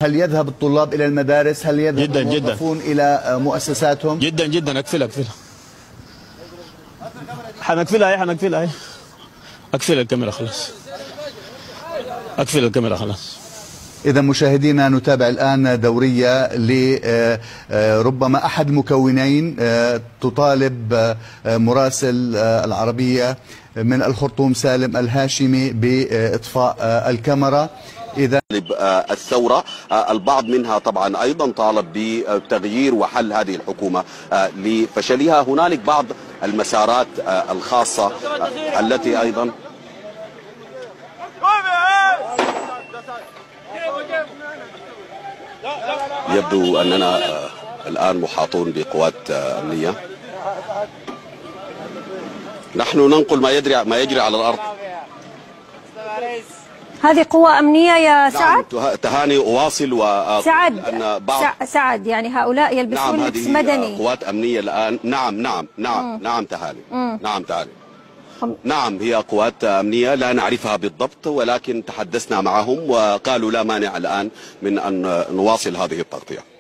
هل يذهب الطلاب إلى المدارس؟ هل يذهب جدا الموظفون إلى مؤسساتهم؟ جدا جدا. أقفلها حنقفلها. أقفل الكاميرا خلاص. أقفل الكاميرا خلاص. إذا مشاهدينا نتابع الآن دورية لربما أحد المكونين تطالب مراسل العربية من الخرطوم سالم الهاشمي بإطفاء الكاميرا. إذا الثورة البعض منها طبعا أيضا طالب بتغيير وحل هذه الحكومة لفشلها. هنالك بعض المسارات الخاصة التي أيضا يبدو أننا الآن محاطون بقوات أمنية. نحن ننقل ما يجري على الأرض. هذه قوة أمنية يا سعد؟ نعم تهاني أواصل سعد أن بعض سعد يعني هؤلاء يلبسون نعم لبس مدني. قوات أمنية الآن. نعم تهاني. نعم تهاني. نعم هي قوات أمنية لا نعرفها بالضبط، ولكن تحدثنا معهم وقالوا لا مانع الآن من أن نواصل هذه التغطية.